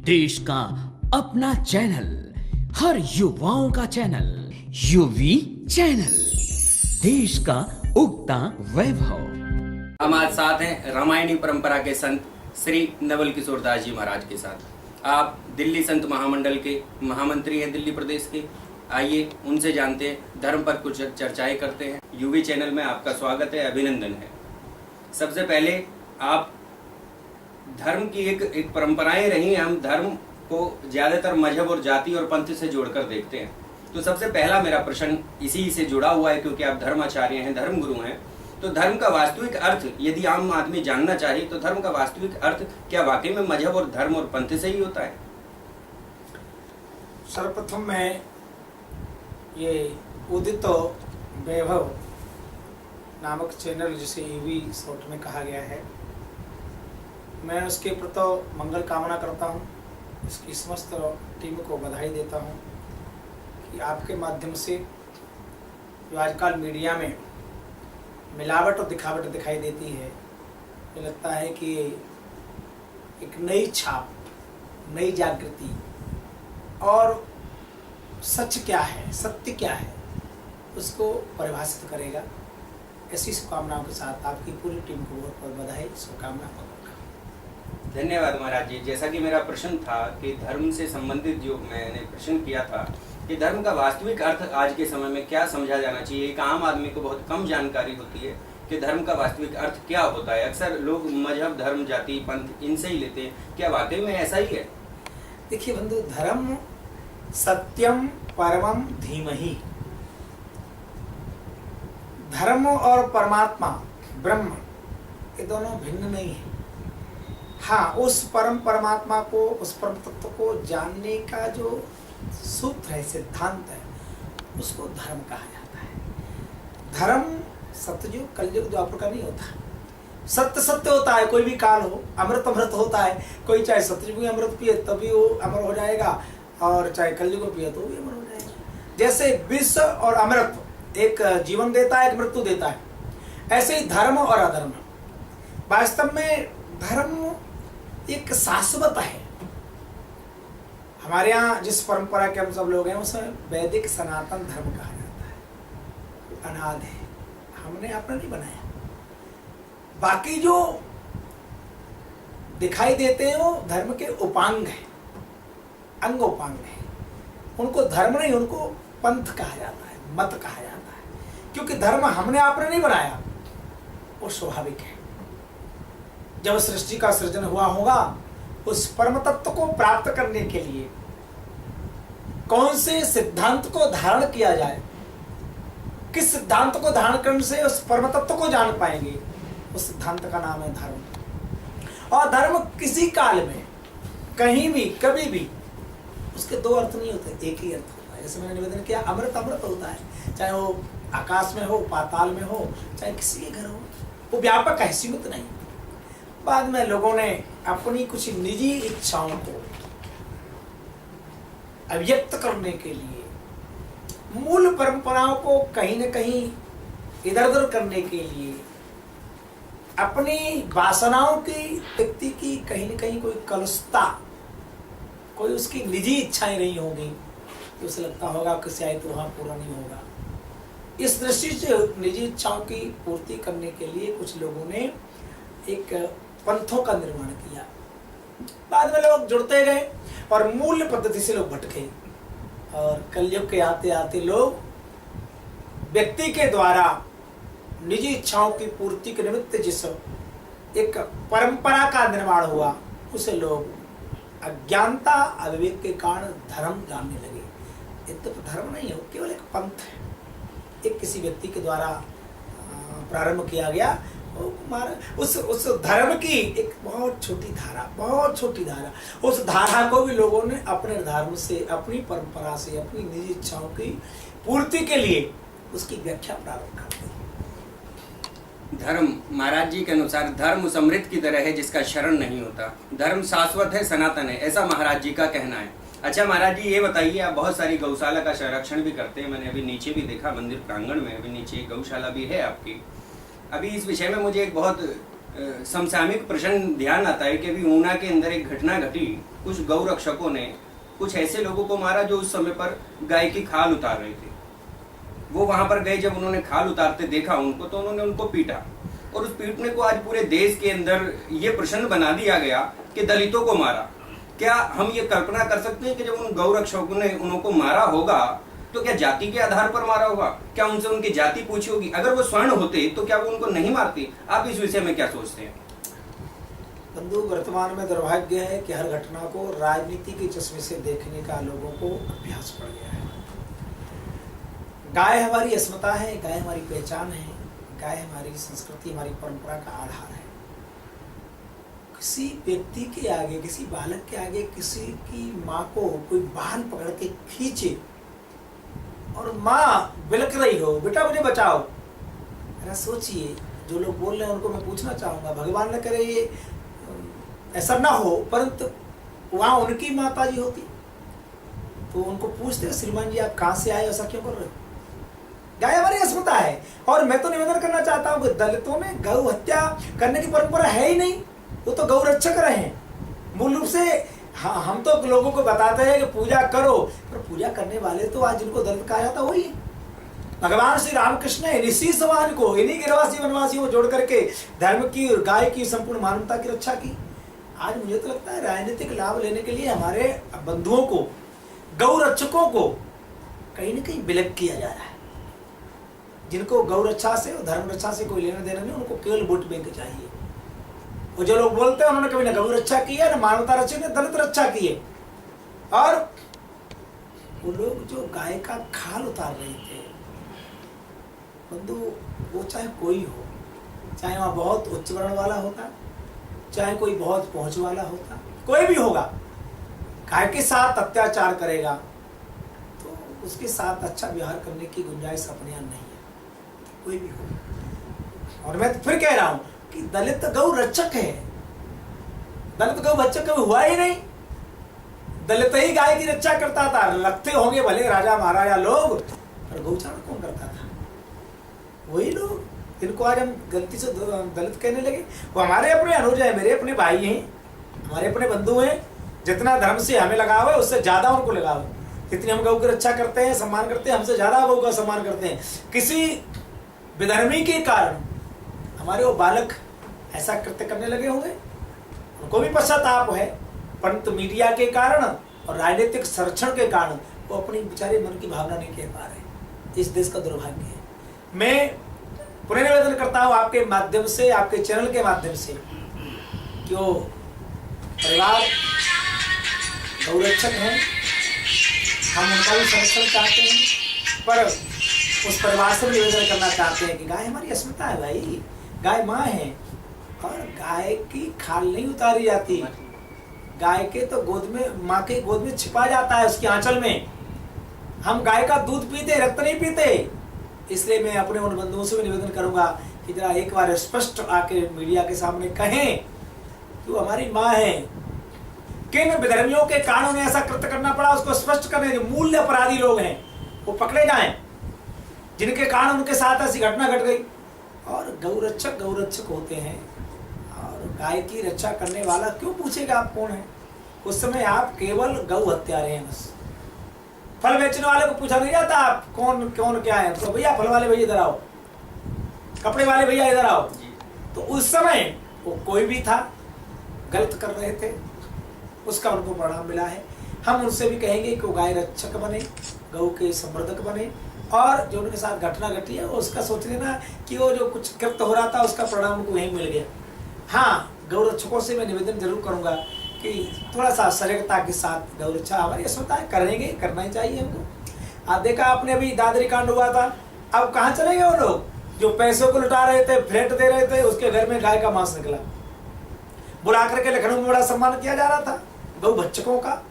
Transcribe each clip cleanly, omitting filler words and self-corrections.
देश का अपना चैनल, हर युवाओं का चैनल, यूवी चैनल, देश का उगता वैभव। हम आज साथ हैं रामायणी परंपरा के संत श्री नवल किशोर दास जी महाराज के साथ। आप दिल्ली संत महामंडल के महामंत्री हैं दिल्ली प्रदेश के। आइए उनसे जानते हैं, धर्म पर कुछ चर्चाएं करते हैं। यूवी चैनल में आपका स्वागत है, अभिनंदन है। सबसे पहले आप धर्म की एक परंपराएं रही हैं, हम धर्म को ज्यादातर मजहब और जाति और पंथ से जोड़कर देखते हैं। तो सबसे पहला मेरा प्रश्न इसी से जुड़ा हुआ है, क्योंकि आप धर्माचार्य हैं, धर्म गुरु हैं। तो धर्म का वास्तविक अर्थ यदि आम आदमी जानना चाहे तो धर्म का वास्तविक अर्थ क्या वाकई में मजहब और धर्म और पंथ से ही होता है? सर्वप्रथम मैं ये उदित वैभव नामक चैनल, जिसे यूवी शॉर्ट में कहा गया है, मैं उसके प्रति मंगल कामना करता हूँ। इसकी समस्त टीम को बधाई देता हूँ कि आपके माध्यम से जो आजकल मीडिया में मिलावट और दिखावट दिखाई देती है, मुझे लगता है कि एक नई छाप, नई जागृति और सच क्या है, सत्य क्या है, उसको परिभाषित करेगा। ऐसी शुभकामनाओं के साथ आपकी पूरी टीम को बहुत बहुत बधाई, शुभकामना। धन्यवाद महाराज जी। जैसा कि मेरा प्रश्न था कि धर्म से संबंधित जो मैंने प्रश्न किया था कि धर्म का वास्तविक अर्थ आज के समय में क्या समझा जाना चाहिए। एक आम आदमी को बहुत कम जानकारी होती है कि धर्म का वास्तविक अर्थ क्या होता है। अक्सर लोग मजहब, धर्म, जाति, पंथ इनसे ही लेते हैं। क्या वाकई में ऐसा ही है? देखिए बंधु, धर्म सत्यम परमम धीमहि। धर्म और परमात्मा ब्रह्म ये दोनों भिन्न नहीं है। हाँ, उस परम परमात्मा को, उस परम तत्व को जानने का जो सूत्र है, सिद्धांत है, उसको धर्म कहा जाता है। धर्म सत्ययुग, कलयुग, द्वापर का नहीं होता। सत्य सत्य होता है, कोई भी काल हो। अमृत अमृत होता है, कोई चाहे सत्ययुग में अमृत पिए तभी वो अमर हो जाएगा, और चाहे कलयुग में पिए तो भी अमर हो जाएगा। जैसे विष और अमृत एक जीवन देता है, एक मृत्यु देता है, ऐसे ही धर्म और अधर्म। वास्तव में धर्म एक शाश्वत है। हमारे यहाँ जिस परंपरा के हम सब लोग हैं, उसे वैदिक सनातन धर्म कहा जाता है। अनाद है, हमने अपना नहीं बनाया। बाकी जो दिखाई देते हैं वो धर्म के उपांग हैं, अंग उपांग हैं। उनको धर्म नहीं, उनको पंथ कहा जाता है, मत कहा जाता है। क्योंकि धर्म हमने आपने नहीं बनाया, वो स्वाभाविक है। जब सृष्टि का सृजन हुआ होगा, उस परम तत्व को प्राप्त करने के लिए कौन से सिद्धांत को धारण किया जाए, किस सिद्धांत को धारण करने से उस परम तत्व को जान पाएंगे, उस सिद्धांत का नाम है धर्म। और धर्म किसी काल में, कहीं भी, कभी भी, उसके दो अर्थ नहीं होते, एक ही अर्थ होता है। जैसे मैंने निवेदन किया, अमृत अमृत होता है, चाहे वो आकाश में हो, पाताल में हो, चाहे किसी के घर हो। वो व्यापक है, सीमित नहीं। बाद में लोगों ने अपनी कुछ निजी इच्छाओं को अभिव्यक्त करने के लिए, मूल परंपराओं को कहीं न कहीं इधर उधर करने के लिए, अपनी वासनाओं की व्यक्ति की कहीं न कहीं कोई कलुषता, कोई उसकी निजी इच्छाएं नहीं होगी, तो उसे लगता होगा कि शायद तो वहां पूरा नहीं होगा। इस दृष्टि से निजी इच्छाओं की पूर्ति करने के लिए कुछ लोगों ने एक पंथों का निर्माण किया। बाद में लोग जुड़ते गए और मूल पद्धति से लोग भटके, और कलयुग के आते आते लोग व्यक्ति के द्वारा निजी इच्छाओं की पूर्ति के निमित्त जिस एक परंपरा का निर्माण हुआ, उसे लोग अज्ञानता, अविवेक के कारण धर्म जानने लगे। ये तो धर्म नहीं है, केवल एक पंथ है। एक किसी व्यक्ति के द्वारा प्रारंभ किया गया, उस धर्म की एक बहुत छोटी धारा, बहुत छोटी धारा, उस धारा को भी लोगों ने अपने धर्म से, अपनी परंपरा से, अपनी निजी इच्छाओं की पूर्ति के लिए उसकी व्याख्या प्रारंभ कर दी। धर्म महाराज जी के अनुसार धर्म उस अमृत की तरह है जिसका शरण नहीं होता। धर्म शाश्वत है, सनातन है, ऐसा महाराज जी का कहना है। अच्छा महाराज जी, ये बताइए, आप बहुत सारी गौशाला का संरक्षण भी करते हैं। मैंने अभी नीचे भी देखा, मंदिर प्रांगण में अभी नीचे गौशाला भी है आपकी। अभी इस विषय में मुझे एक बहुत समसामयिक प्रश्न ध्यान आता है कि अभी ऊना के अंदर एक घटना घटी। कुछ गौ रक्षकों ने कुछ ऐसे लोगों को मारा जो उस समय पर गाय की खाल उतार रहे थे। वो वहां पर गए, जब उन्होंने खाल उतारते देखा उनको, तो उन्होंने उनको पीटा। और उस पीटने को आज पूरे देश के अंदर ये प्रश्न बना दिया गया कि दलितों को मारा। क्या हम ये कल्पना कर सकते हैं कि जब उन गौ रक्षकों ने उनको मारा होगा तो क्या जाति के आधार पर मारा होगा? क्या उनसे उनकी जाति पूछी होगी? अगर वो स्वर्ण होते तो क्या वो उनको नहीं मारते? आप इस विषय में क्या सोचते हैं? बंधु, वर्तमान में दुर्भाग्य है कि हर घटना को राजनीति के चश्मे से देखने का लोगों को अभ्यास पड़ गया है। गाय हमारी अस्मिता है, गाय हमारी पहचान है, गाय हमारी संस्कृति, हमारी परंपरा का आधार है। किसी व्यक्ति के आगे, किसी बालक के आगे किसी की माँ को कोई बाल पकड़ के खींचे और माँ बिलक रही हो, बेटा मुझे बचाओ, जरा सोचिए। जो लोग बोल रहे हैं उनको मैं पूछना चाहूंगा, भगवान न करे ये ऐसा ना हो, परंतु वहां उनकी माता जी होती तो उनको पूछते, श्रीमान जी आप कहां से आए, ऐसा क्यों कर रहे हो? गाय हमारी अस्मिता है। और मैं तो निवेदन करना चाहता हूं कि दलितों में गौ हत्या करने की परंपरा है ही नहीं, वो तो गौ रक्षक रहे हैं मूल रूप से। हम तो लोगों को बताते हैं कि पूजा करो, पर पूजा करने वाले तो आज जिनको दलित कहा जाता वही है। भगवान श्री रामकृष्ण ने इसी समाज को, इन्हीं गिरवासी वनवासियों को जोड़ करके धर्म की और गाय की संपूर्ण मानवता की रक्षा की। आज मुझे तो लगता है राजनीतिक लाभ लेने के लिए हमारे बंधुओं को, गौ रक्षकों को कहीं न कहीं विलग किया जा रहा है। जिनको गौ रक्षा से और धर्म रक्षा से कोई लेना देना नहीं, उनको केवल वोट बैंक चाहिए। और जो लोग बोलते हैं उन्होंने कभी ना गौ रक्षा की है, ना मानवता रक्षा की, दलित रक्षा की है। और वो लोग जो गाय का खाल उतार रहे थे, बंधु, वो चाहे कोई हो, चाहे वहां बहुत उच्च वर्ण वाला होता, चाहे कोई बहुत पहुंच वाला होता, कोई भी होगा, गाय के साथ अत्याचार करेगा तो उसके साथ अच्छा व्यवहार करने की गुंजाइश अपने यहाँ नहीं है, कोई भी हो। और मैं तो फिर कह रहा हूं कि दलित गौ रक्षक है, दलित गौ रक्षक कभी हुआ ही नहीं। दलित ही गाय की रक्षा करता था। लगते होंगे भले राजा महाराजा लोग, पर गौचारण कौन करता था? वही लोग जिनको आज हम गलती से दलित कहने लगे। वो हमारे अपने अनुज है, मेरे अपने भाई हैं, हमारे अपने बंधु हैं। जितना धर्म से हमें लगाव है उससे ज्यादा उनको लगाव है। जितनी हम गौ की रक्षा करते हैं, सम्मान करते हैं, हमसे ज्यादा गौ का सम्मान करते हैं। किसी विधर्मी के कारण हमारे वो बालक ऐसा कृत्य करने लगे होंगे, उनको भी पश्चाताप है, परंतु मीडिया के कारण और राजनीतिक संरक्षण के कारण वो अपनी बेचारे मन की भावना नहीं कह पा रहे। इस देश का दुर्भाग्य है। मैं पुनः निवेदन करता हूँ आपके माध्यम से, आपके चैनल के माध्यम से, कि वो परिवार गौरक्षक हैं, हम उनका भी संरक्षण चाहते हैं, पर उस परिवार से भी निवेदन करना चाहते हैं कि गाय हमारी अस्मिता है भाई, गाय माँ है और गाय की खाल नहीं उतारी जाती। गाय के तो गोद में, माँ के गोद में छिपा जाता है, उसकी आंचल में। हम गाय का दूध पीते, रक्त नहीं पीते। इसलिए मैं अपने उन बंधुओं से भी निवेदन करूंगा कि जरा एक बार स्पष्ट आके मीडिया के सामने कहें कि वो हमारी माँ है। किन विधर्मियों के कारण उन्हें ऐसा कृत्य करना पड़ा, उसको स्पष्ट करने। जो मूल्य अपराधी लोग हैं वो पकड़े जाएं, जिनके कारण उनके साथ ऐसी घटना घट गई। और गौरक्षक होते हैं, और गाय की रक्षा करने वाला क्यों पूछेगा आप कौन है? उस समय आप केवल गौ हत्यारे हैं बस। फल बेचने वाले को पूछा नहीं जाता आप कौन कौन क्या है, तो भैया फल वाले भैया इधर आओ, कपड़े वाले भैया इधर आओ। तो उस समय वो कोई भी था, गलत कर रहे थे, उसका उनको परिणाम मिला है। हम उनसे भी कहेंगे कि वो गाय रक्षक बने, गौ के संवर्धक बने, और जो उनके साथ घटना घटी है उसका सोच लेना कि वो जो कुछ कृत्य हो रहा था उसका परिणाम उनको वहीं मिल गया। हाँ, गौ रक्षकों से मैं निवेदन जरूर करूंगा कि थोड़ा सा सजगता के साथ गौ रक्षा हमारी अस्मिता है, करेंगे, करना ही चाहिए हमको। आप देखा आपने अभी दादरी कांड हुआ था, अब कहाँ चले गए वो लोग जो पैसों को लुटा रहे थे, फ्लैट दे रहे थे, उसके घर में गाय का मांस निकला। बुला करके लखनऊ में बड़ा सम्मान किया जा रहा था गौ भक्षकों का,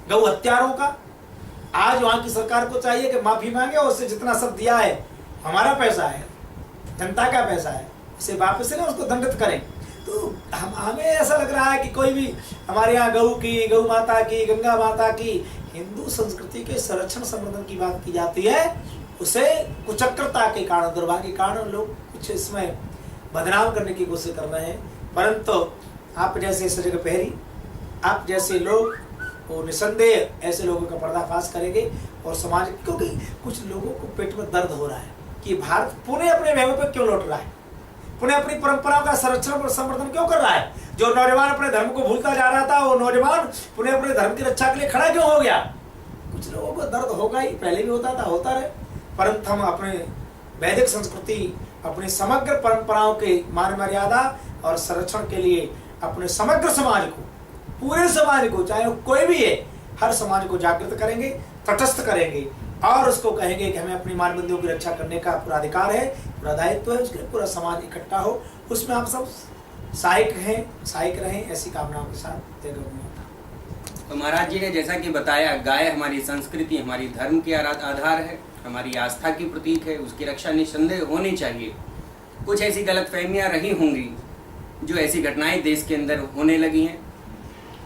गौ हत्यारों का। आज वहां की सरकार को चाहिए कि माफी मांगे और उससे जितना सब दिया है, हमारा पैसा है, जनता का पैसा है, उसे वापस से ना उसको दंडित करें। तो हमें ऐसा लग रहा है कि कोई भी हमारे यहाँ गौ की, गौ माता की, गंगा माता की, हिंदू संस्कृति के संरक्षण संवर्धन की बात की जाती है, उसे कुचक्रता के कारण, दुर्भाग्य के कारण लोग कुछ इसमें बदनाम करने की कोशिश कर रहे हैं। परंतु आप जैसे सजग पहरी, आप जैसे लोग वो निसंदेह ऐसे लोगों का पर्दाफाश करेंगे और समाज, क्योंकि कुछ लोगों को पेट में दर्द हो रहा है कि भारत पुनः अपने वैभव पे क्यों लौट रहा है, पुनः अपनी परंपराओं का संरक्षण और संवर्धन क्यों कर रहा है। जो नौजवान अपने धर्म को भूलता जा रहा था, वो नौजवान पुनः अपने धर्म की रक्षा के लिए खड़ा क्यों हो गया। कुछ लोगों को दर्द होगा ही, पहले भी होता था, होता रहे, परंतु हम अपने वैदिक संस्कृति, अपनी समग्र परंपराओं के मान मर्यादा और संरक्षण के लिए अपने समग्र समाज को, पूरे समाज को, चाहे कोई भी है, हर समाज को जागृत करेंगे, तटस्थ करेंगे और उसको कहेंगे कि हमें अपनी मानबंदियों की रक्षा करने का पूरा अधिकार है, पूरा दायित्व है, उसके लिए पूरा समाज इकट्ठा हो, उसमें आप सब सहायक रहें, ऐसी कामनाओं के साथ जय गौ माता। तो महाराज जी ने जैसा कि बताया, गाय हमारी संस्कृति, हमारी धर्म के आधार है, हमारी आस्था की प्रतीक है, उसकी रक्षा निस्संदेह होनी चाहिए। कुछ ऐसी गलतफहमियां रही होंगी, जो ऐसी घटनाएं देश के अंदर होने लगी हैं।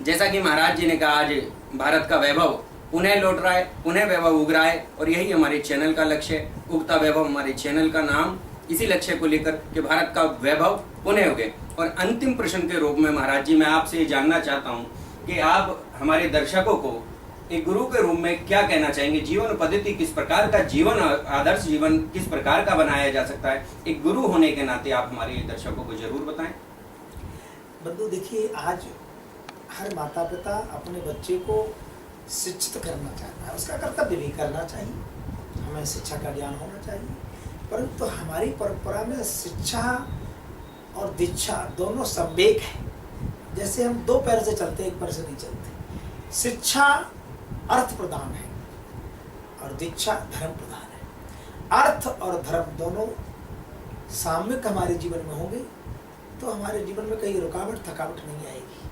जैसा कि महाराज जी ने कहा, आज भारत का वैभव पुनः लौट रहा है, पुनः वैभव उग रहा है और यही हमारे चैनल का लक्ष्य है। उगता वैभव हमारे चैनल का नाम इसी लक्ष्य को लेकर कि भारत का वैभव पुनः उगे। और अंतिम प्रश्न के रूप में महाराज जी, मैं आपसे ये जानना चाहता हूँ कि आप हमारे दर्शकों को एक गुरु के रूप में क्या कहना चाहेंगे। जीवन पद्धति किस प्रकार का, जीवन आदर्श जीवन किस प्रकार का बनाया जा सकता है, एक गुरु होने के नाते आप हमारे दर्शकों को जरूर बताएं। बंधु देखिए, आज हर माता पिता अपने बच्चे को शिक्षित करना चाहता है, उसका कर्तव्य भी करना चाहिए, हमें शिक्षा का ज्ञान होना चाहिए। परंतु हमारी परंपरा में शिक्षा और दीक्षा दोनों संवेग है। जैसे हम दो पैर से चलते, एक पैर से नहीं चलते। शिक्षा अर्थ प्रदान है और दीक्षा धर्म प्रदान है। अर्थ और धर्म दोनों सामूहिक हमारे जीवन में होंगे तो हमारे जीवन में कहीं रुकावट थकावट नहीं आएगी।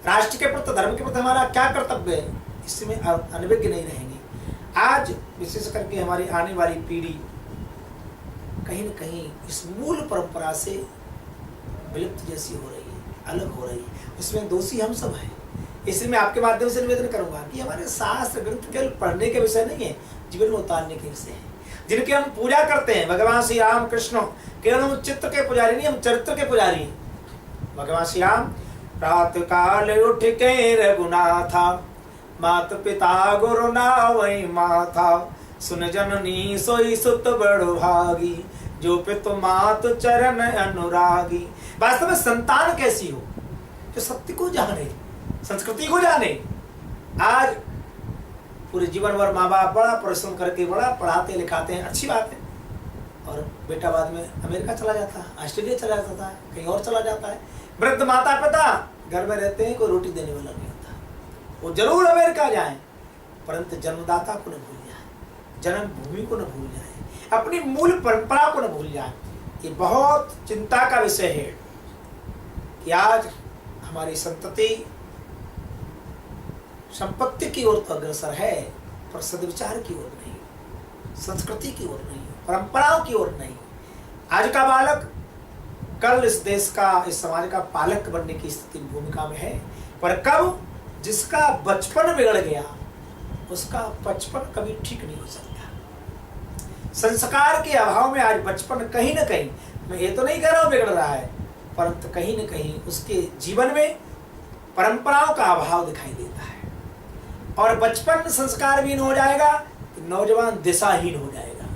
राष्ट्र के प्रति, धर्म के प्रति हमारा क्या कर्तव्य है, इसमें अनभिज्ञ नहीं रहेंगे। आज विशेष करके हमारी आने वाली पीढ़ी कहीं न कहीं इस मूल परंपरा से विलुप्त जैसी हो रही है, अलग हो रही है, उसमें दोषी हम सब हैं। इसलिए मैं आपके माध्यम से निवेदन करूंगा कि हमारे शास्त्र ग्रंथ केवल पढ़ने के विषय नहीं है, जीवन में उतारने के विषय है। जिनकी हम पूजा करते हैं, भगवान श्री राम कृष्ण, केवल हम चित्त के पुजारी नहीं, हम चरित्र के पुजारी हैं। भगवान श्री राम प्रातः काल उठ के रघुनाथा, मात पिता गुरु नावै माथा, सुन जननी सोई सुत बड़ो भागी, जो पितु मात चरण अनुरागी। वास्तव में संतान कैसी हो, जो सत्य को जाने, संस्कृति को जाने। आज पूरे जीवन भर माँ बाप बड़ा परिश्रम करके बड़ा पढ़ाते लिखाते हैं, अच्छी बात है, और बेटा बाद में अमेरिका चला जाता है, ऑस्ट्रेलिया चला जाता है, कहीं और चला जाता है। वृद्ध माता पिता घर में रहते हैं, कोई रोटी देने वाला नहीं होता। वो जरूर अमेरिका जाएं, परंतु जन्मदाता को न भूल जाए, जन्मभूमि को न भूल जाए, अपनी मूल परंपरा को न भूल जाए। ये बहुत चिंता का विषय है कि आज हमारी संतति संपत्ति की ओर तो अग्रसर है, पर सद्विचार की ओर नहीं, संस्कृति की ओर नहीं, परंपराओं की ओर नहीं। आज का बालक कल इस देश का, इस समाज का पालक बनने की स्थिति भूमिका में है, पर कब जिसका बचपन बिगड़ गया उसका बचपन कभी ठीक नहीं हो सकता। संस्कार के अभाव में आज बचपन कहीं न कहीं, मैं ये तो नहीं कह रहा हूं बिगड़ रहा है, परंतु कहीं न कहीं उसके जीवन में परंपराओं का अभाव दिखाई देता है। और बचपन संस्कारहीन हो जाएगा तो नौजवान दिशाहीन हो जाएगा।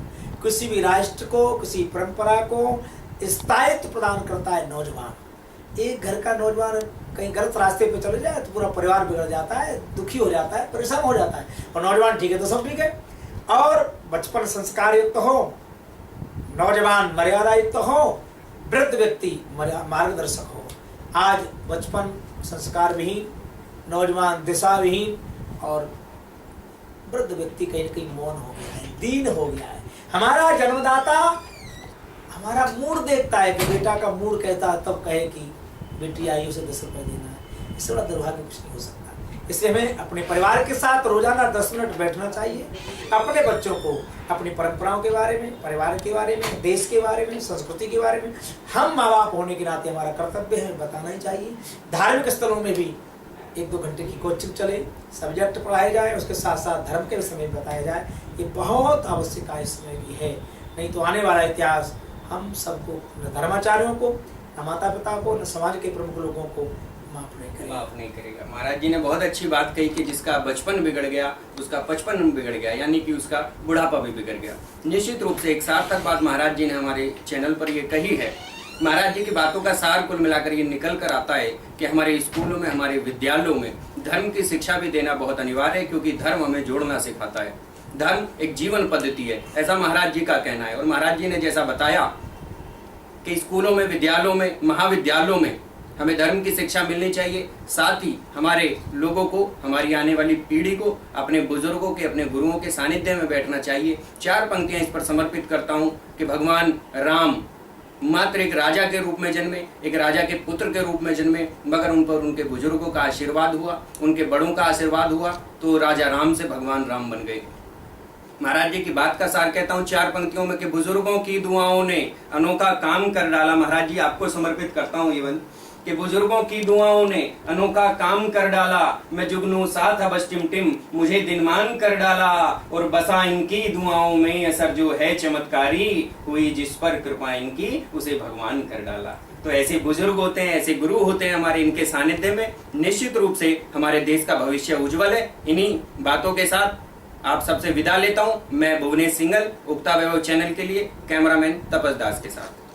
किसी भी राष्ट्र को, किसी परंपरा को स्थायित्व प्रदान करता है नौजवान। एक घर का नौजवान कहीं गलत रास्ते पे चले जाए तो पूरा परिवार बिगड़ जाता है, दुखी हो जाता है, परेशान हो जाता है। और नौजवान ठीक है तो सब ठीक है। और बचपन संस्कार युक्त हो, नौजवान मर्यादा युक्त हो, वृद्ध व्यक्ति मार्गदर्शक हो। आज बचपन संस्कार विहीन, नौजवान दिशा विहीन और वृद्ध व्यक्ति कहीं न कहीं मौन हो गया है, दीन हो गया है। हमारा जन्मदाता हमारा मूड देखता है कि बेटा का मूड कहता है तब कहे कि बेटी आई उसे 10 रुपए देना है। इससे बड़ा दुर्भाग्य कुछ नहीं हो सकता। इसलिए हमें अपने परिवार के साथ रोजाना 10 मिनट बैठना चाहिए, अपने बच्चों को अपनी परंपराओं के बारे में, परिवार के बारे में, देश के बारे में, संस्कृति के बारे में हम माँ बाप होने के नाते हमारा कर्तव्य है, बताना ही चाहिए। धार्मिक स्थलों में भी 1-2 घंटे की कोचिंग चले, सब्जेक्ट पढ़ाए जाए, उसके साथ साथ धर्म के विषय में बताया जाए। ये बहुत आवश्यकता इस समय की है, नहीं तो आने वाला इतिहास हम सबको, धर्माचार्यों को, न माता पिता को, न समाज के प्रमुख लोगों को माफ नहीं करेगा। माफ नहीं करेगा। महाराज जी ने बहुत अच्छी बात कही कि जिसका बचपन बिगड़ गया उसका बचपन बिगड़ गया, यानी कि उसका बुढ़ापा भी बिगड़ गया। निश्चित रूप से एक सार्थक बात महाराज जी ने हमारे चैनल पर ये कही है। महाराज जी की बातों का सार कुल मिलाकर ये निकल कर आता है कि हमारे स्कूलों में, हमारे विद्यालयों में धर्म की शिक्षा भी देना बहुत अनिवार्य है, क्योंकि धर्म हमें जोड़ना सिखाता है। धर्म एक जीवन पद्धति है, ऐसा महाराज जी का कहना है। और महाराज जी ने जैसा बताया कि स्कूलों में, विद्यालयों में, महाविद्यालयों में हमें धर्म की शिक्षा मिलनी चाहिए। साथ ही हमारे लोगों को, हमारी आने वाली पीढ़ी को अपने बुजुर्गों के, अपने गुरुओं के सानिध्य में बैठना चाहिए। 4 पंक्तियां इस पर समर्पित करता हूं कि भगवान राम मात्र एक राजा के रूप में जन्मे, एक राजा के पुत्र के रूप में जन्मे, मगर उन पर उनके बुजुर्गों का आशीर्वाद हुआ, उनके बड़ों का आशीर्वाद हुआ, तो राजा राम से भगवान राम बन गए। महाराज जी की बात का सार कहता हूँ 4 पंक्तियों में कि बुजुर्गों की दुआओं ने अनोखा काम कर डाला। महाराज जी आपको समर्पित करता हूँ ये कि बुजुर्गों की दुआओं ने अनोखा काम कर डाला, मैं जुगनू साथ अबस टिमटिम मुझे दिनमान कर डाला, और बसा इनकी दुआओं में असर जो है चमत्कारी, हुई जिस पर कृपा इनकी उसे भगवान कर डाला। तो ऐसे बुजुर्ग होते हैं, ऐसे गुरु होते हैं हमारे, इनके सानिध्य में निश्चित रूप से हमारे देश का भविष्य उज्जवल है। इन्हीं बातों के साथ आप सबसे विदा लेता हूं मैं, भुवनेश सिंगल, उगता वैभव चैनल के लिए कैमरामैन तपस दास के साथ।